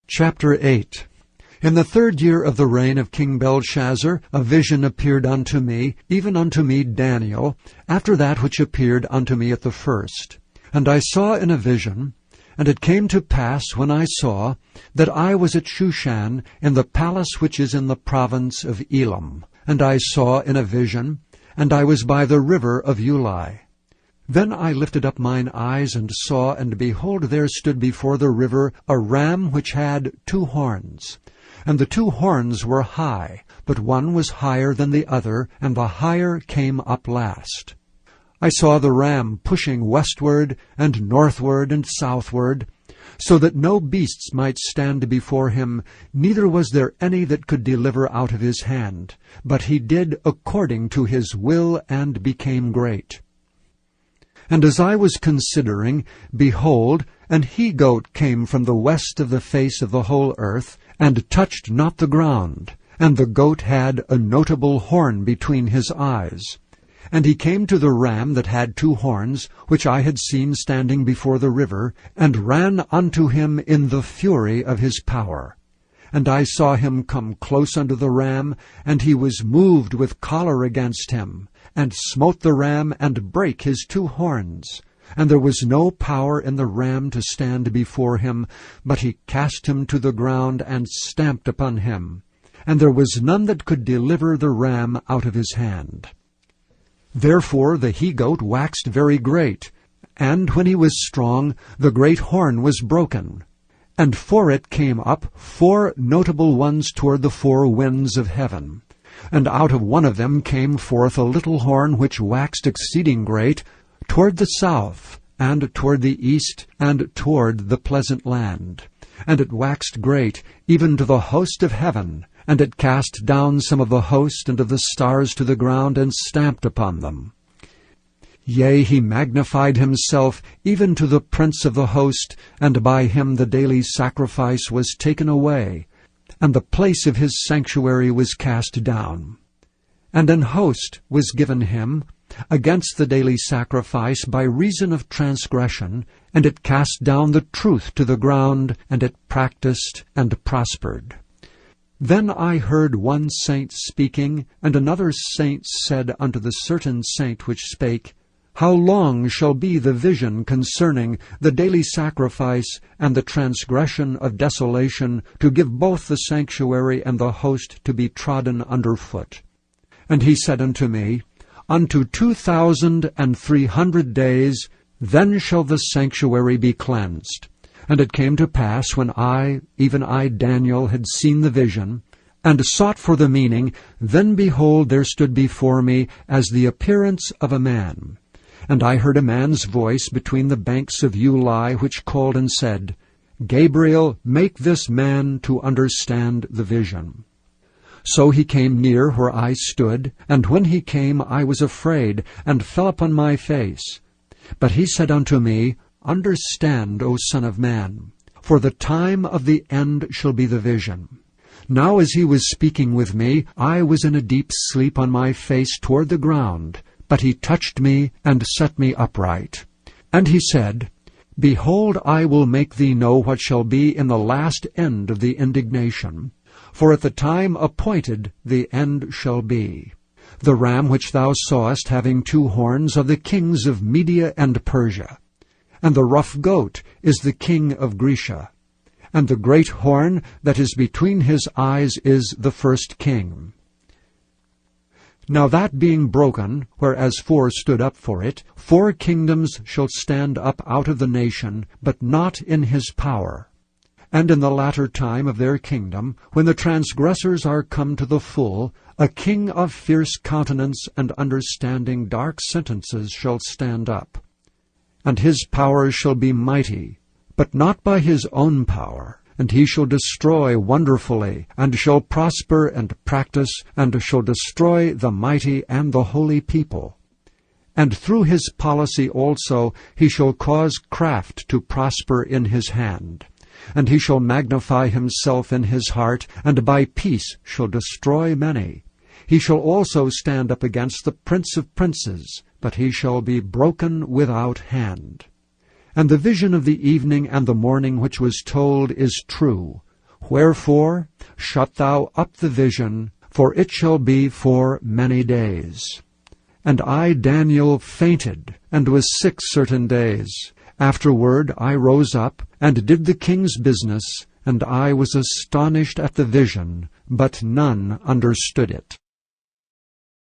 Chapter 8. In the 3rd year of the reign of King Belshazzar, a vision appeared unto me, even unto me Daniel, after that which appeared unto me at the first. And I saw in a vision, and it came to pass, when I saw, that I was at Shushan, in the palace which is in the province of Elam. And I saw in a vision, and I was by the river of Ulai. Then I lifted up mine eyes, and saw, and behold, there stood before the river a ram which had 2 horns. And the 2 horns were high, but one was higher than the other, and the higher came up last. I saw the ram pushing westward, and northward, and southward, so that no beasts might stand before him, neither was there any that could deliver out of his hand. But he did according to his will, and became great. And as I was considering, behold, an he-goat came from the west of the face of the whole earth, and touched not the ground. And the goat had a notable horn between his eyes. And he came to the ram that had 2 horns, which I had seen standing before the river, and ran unto him in the fury of his power. And I saw him come close unto the ram, and he was moved with choler against him, and smote the ram, and brake his 2 horns. And there was no power in the ram to stand before him, but he cast him to the ground, and stamped upon him. And there was none that could deliver the ram out of his hand. Therefore the he-goat waxed very great, and when he was strong, the great horn was broken. And for it came up 4 notable ones toward the 4 winds of heaven. And out of one of them came forth a little horn which waxed exceeding great, toward the south, and toward the east, and toward the pleasant land. And it waxed great, even to the host of heaven, and it cast down some of the host and of the stars to the ground, and stamped upon them. Yea, he magnified himself even to the prince of the host, and by him the daily sacrifice was taken away, and the place of his sanctuary was cast down. And an host was given him against the daily sacrifice by reason of transgression, and it cast down the truth to the ground, and it practiced and prospered. Then I heard one saint speaking, and another saint said unto the certain saint which spake, How long shall be the vision concerning the daily sacrifice and the transgression of desolation, to give both the sanctuary and the host to be trodden under foot? And he said unto me, Unto 2,300 days, then shall the sanctuary be cleansed. And it came to pass, when I, even I Daniel, had seen the vision, and sought for the meaning, then behold, there stood before me as the appearance of a man. And I heard a man's voice between the banks of Ulai, which called and said, Gabriel, make this man to understand the vision. So he came near where I stood, and when he came I was afraid, and fell upon my face. But he said unto me, Understand, O Son of Man, for the time of the end shall be the vision. Now as he was speaking with me, I was in a deep sleep on my face toward the ground, but he touched me and set me upright. And he said, Behold, I will make thee know what shall be in the last end of the indignation. For at the time appointed the end shall be. The ram which thou sawest having 2 horns are the kings of Media and Persia. And the rough goat is the king of Grecia. And the great horn that is between his eyes is the first king. Now that being broken, whereas 4 stood up for it, 4 kingdoms shall stand up out of the nation, but not in his power. And in the latter time of their kingdom, when the transgressors are come to the full, a king of fierce countenance and understanding dark sentences shall stand up. And his power shall be mighty, but not by his own power. And he shall destroy wonderfully, and shall prosper and practice, and shall destroy the mighty and the holy people. And through his policy also he shall cause craft to prosper in his hand. And he shall magnify himself in his heart, and by peace shall destroy many. He shall also stand up against the prince of princes, but he shall be broken without hand. And the vision of the evening and the morning which was told is true. Wherefore shut thou up the vision, for it shall be for many days. And I, Daniel, fainted, and was sick certain days. Afterward I rose up, and did the king's business, and I was astonished at the vision, but none understood it.